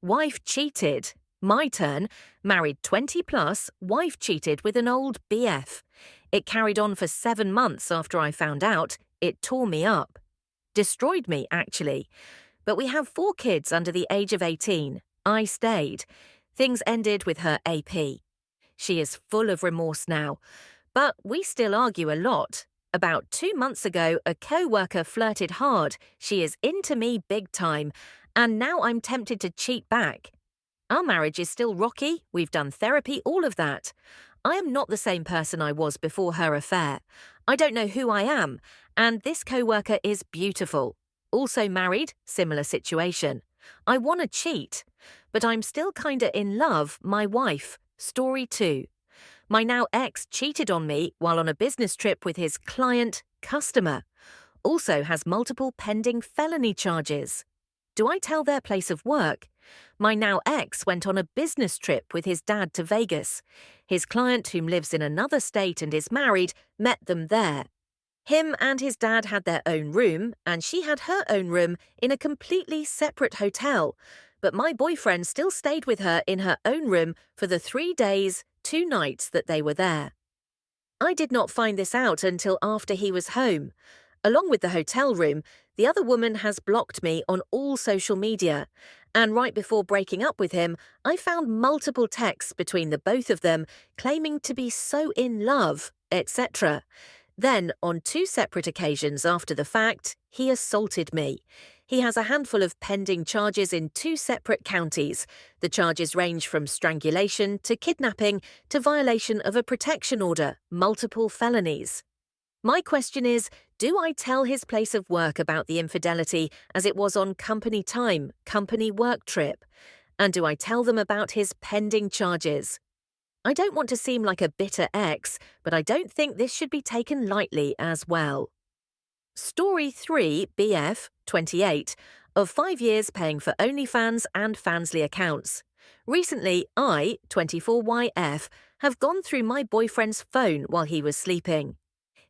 Wife cheated. My turn. Married 20 plus, wife cheated with an old BF. It carried on for 7 months after I found out. It tore me up. Destroyed me, actually. But we have 4 kids under the age of 18. I stayed. Things ended with her AP. She is full of remorse now. But we still argue a lot. About 2 months ago, a coworker flirted hard. She is into me big time. And now I'm tempted to cheat back. Our marriage is still rocky. We've done therapy, all of that. I am not the same person I was before her affair. I don't know who I am. And this coworker is beautiful. Also married, similar situation. I want to cheat. But I'm still kinda in love, my wife. Story 2. My now ex cheated on me while on a business trip with his client, customer. Also has multiple pending felony charges. Do I tell their place of work? My now ex went on a business trip with his dad to Vegas. His client, whom lives in another state and is married, met them there. Him and his dad had their own room, and she had her own room in a completely separate hotel. But my boyfriend still stayed with her in her own room for the 3 days, 2 nights that they were there. I did not find this out until after he was home. Along with the hotel room, the other woman has blocked me on all social media. And right before breaking up with him, I found multiple texts between the both of them claiming to be so in love, etc. Then, on 2 separate occasions after the fact, he assaulted me. He has a handful of pending charges in 2 separate counties. The charges range from strangulation to kidnapping to violation of a protection order, multiple felonies. My question is, do I tell his place of work about the infidelity as it was on company time, company work trip? And do I tell them about his pending charges? I don't want to seem like a bitter ex, but I don't think this should be taken lightly as well. Story 3, BF, 28, of 5 years paying for OnlyFans and Fansley accounts. Recently, I, 24YF, have gone through my boyfriend's phone while he was sleeping.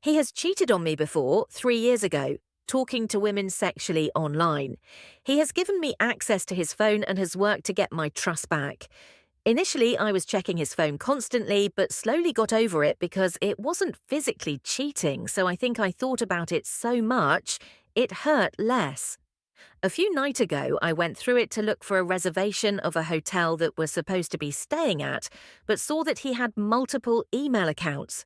He has cheated on me before, 3 years ago, talking to women sexually online. He has given me access to his phone and has worked to get my trust back. Initially, I was checking his phone constantly, but slowly got over it because it wasn't physically cheating, so I think I thought about it so much, it hurt less. A few nights ago, I went through it to look for a reservation of a hotel that we're supposed to be staying at, but saw that he had multiple email accounts.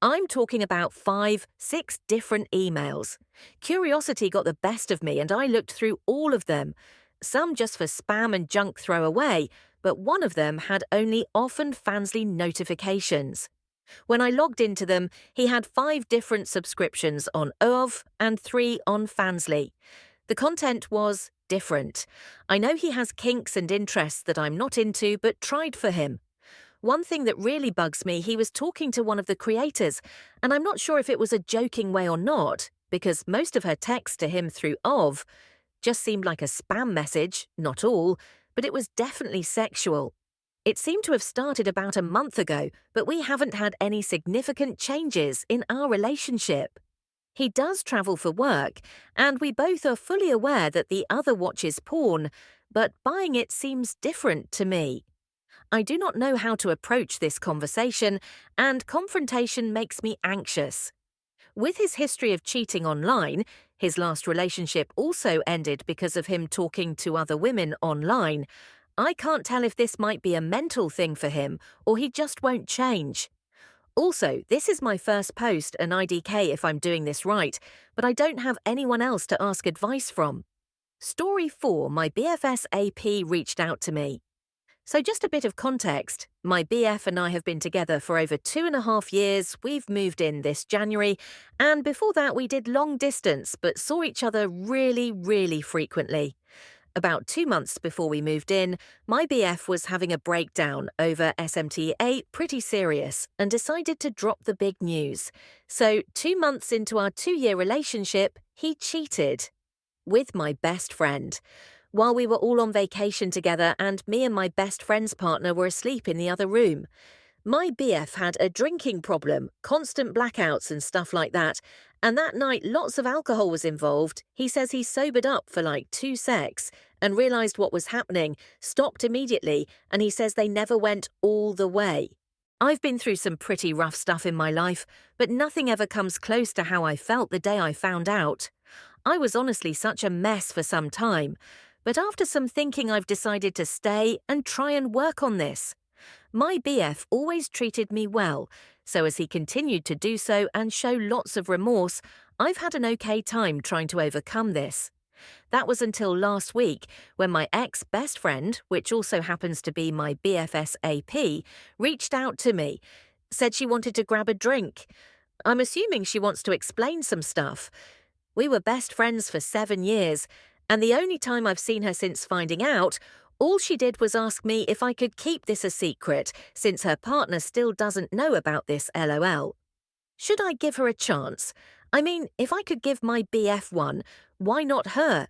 I'm talking about 5, 6 different emails. Curiosity got the best of me and I looked through all of them. Some just for spam and junk throwaway, but one of them had only off and Fansley notifications. When I logged into them, he had 5 different subscriptions on OV and 3 on Fansley. The content was different. I know he has kinks and interests that I'm not into, but tried for him. One thing that really bugs me, he was talking to one of the creators, and I'm not sure if it was a joking way or not, because most of her texts to him through OV just seemed like a spam message, not all, but it was definitely sexual. It seemed to have started about a month ago, but we haven't had any significant changes in our relationship. He does travel for work, and we both are fully aware that the other watches porn, but buying it seems different to me. I do not know how to approach this conversation, and confrontation makes me anxious. With his history of cheating online, his last relationship also ended because of him talking to other women online. I can't tell if this might be a mental thing for him or he just won't change. Also, this is my first post, an IDK if I'm doing this right, but I don't have anyone else to ask advice from. Story 4, my BFS AP reached out to me. So just a bit of context, my BF and I have been together for over 2.5 years, we've moved in this January, and before that we did long distance but saw each other really frequently. About 2 months before we moved in, my BF was having a breakdown over SMTA, pretty serious, and decided to drop the big news. So 2 months into our 2-year relationship, he cheated. With my best friend. While we were all on vacation together and me and my best friend's partner were asleep in the other room. My BF had a drinking problem, constant blackouts and stuff like that, and that night lots of alcohol was involved. He says he sobered up for like 2 secs, and realised what was happening, stopped immediately, and he says they never went all the way. I've been through some pretty rough stuff in my life, but nothing ever comes close to how I felt the day I found out. I was honestly such a mess for some time, but after some thinking I've decided to stay and try and work on this. My BF always treated me well, so as he continued to do so and show lots of remorse, I've had an okay time trying to overcome this. That was until last week when my ex-best friend, which also happens to be my BFS AP, reached out to me, said she wanted to grab a drink. I'm assuming she wants to explain some stuff. We were best friends for 7 years, and the only time I've seen her since finding out, all she did was ask me if I could keep this a secret, since her partner still doesn't know about this LOL. Should I give her a chance? I mean, if I could give my BF one, why not her?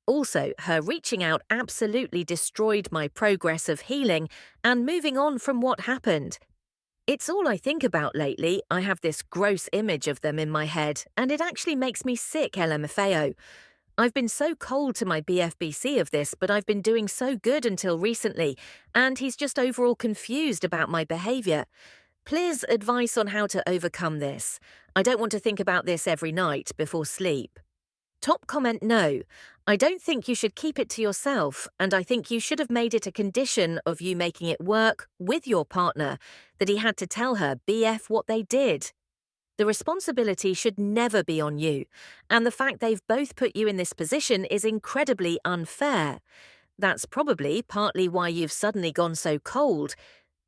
Also, her reaching out absolutely destroyed my progress of healing and moving on from what happened. It's all I think about lately. I have this gross image of them in my head, and it actually makes me sick, LMFAO. I've been so cold to my BFBC of this, but I've been doing so good until recently, and he's just overall confused about my behaviour. Please advice on how to overcome this. I don't want to think about this every night before sleep. Top comment: no. I don't think you should keep it to yourself, and I think you should have made it a condition of you making it work with your partner that he had to tell her BF what they did. The responsibility should never be on you, and the fact they've both put you in this position is incredibly unfair. That's probably partly why you've suddenly gone so cold.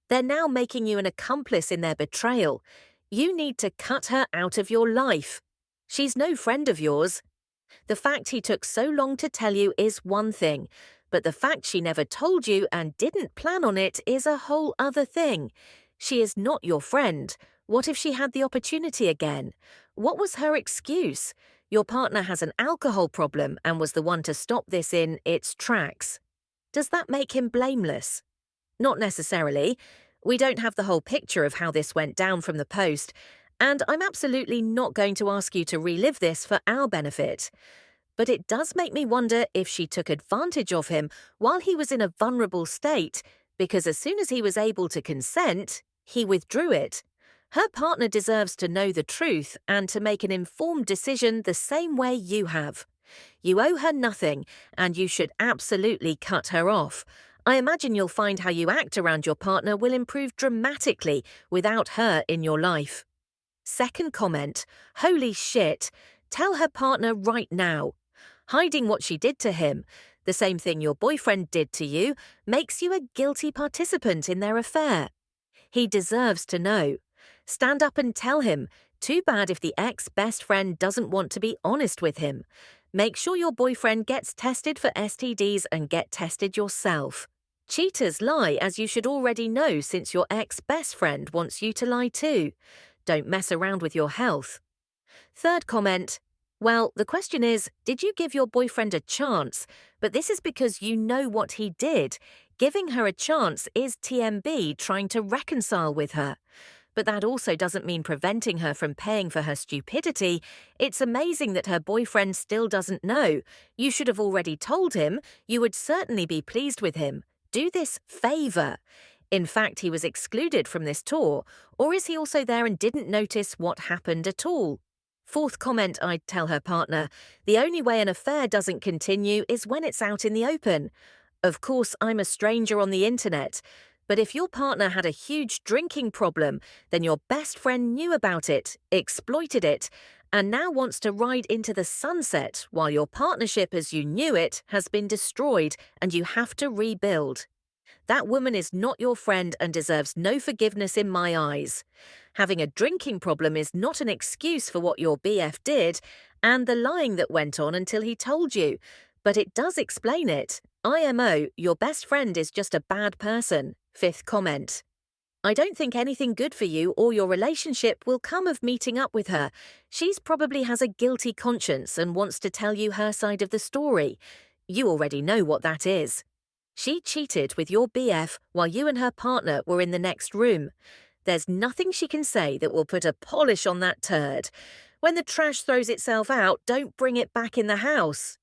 They're now making you an accomplice in their betrayal. You need to cut her out of your life. She's no friend of yours. The fact he took so long to tell you is one thing, but the fact she never told you and didn't plan on it is a whole other thing. She is not your friend. What if she had the opportunity again? What was her excuse? Your partner has an alcohol problem and was the one to stop this in its tracks. Does that make him blameless? Not necessarily. We don't have the whole picture of how this went down from the post, and I'm absolutely not going to ask you to relive this for our benefit. But it does make me wonder if she took advantage of him while he was in a vulnerable state, because as soon as he was able to consent, he withdrew it. Her partner deserves to know the truth and to make an informed decision the same way you have. You owe her nothing, and you should absolutely cut her off. I imagine you'll find how you act around your partner will improve dramatically without her in your life. Second comment: holy shit. Tell her partner right now. Hiding what she did to him, the same thing your boyfriend did to you, makes you a guilty participant in their affair. He deserves to know. Stand up and tell him. Too bad if the ex-best friend doesn't want to be honest with him. Make sure your boyfriend gets tested for STDs and get tested yourself. Cheaters lie, as you should already know, since your ex-best friend wants you to lie too. Don't mess around with your health. Third comment: well, the question is, did you give your boyfriend a chance? But this is because you know what he did. Giving her a chance is TMB trying to reconcile with her. But that also doesn't mean preventing her from paying for her stupidity. It's amazing that her boyfriend still doesn't know. You should have already told him. You would certainly be pleased with him. Do this favor. In fact, he was excluded from this tour. Or is he also there and didn't notice what happened at all? Fourth comment: I'd tell her partner, the only way an affair doesn't continue is when it's out in the open. Of course, I'm a stranger on the internet, but if your partner had a huge drinking problem, then your best friend knew about it, exploited it, and now wants to ride into the sunset while your partnership as you knew it has been destroyed and you have to rebuild. That woman is not your friend and deserves no forgiveness in my eyes. Having a drinking problem is not an excuse for what your BF did and the lying that went on until he told you, but it does explain it. IMO, your best friend is just a bad person. Fifth comment: I don't think anything good for you or your relationship will come of meeting up with her. She's probably has a guilty conscience and wants to tell you her side of the story. You already know what that is. She cheated with your BF while you and her partner were in the next room. There's nothing she can say that will put a polish on that turd. When the trash throws itself out, don't bring it back in the house.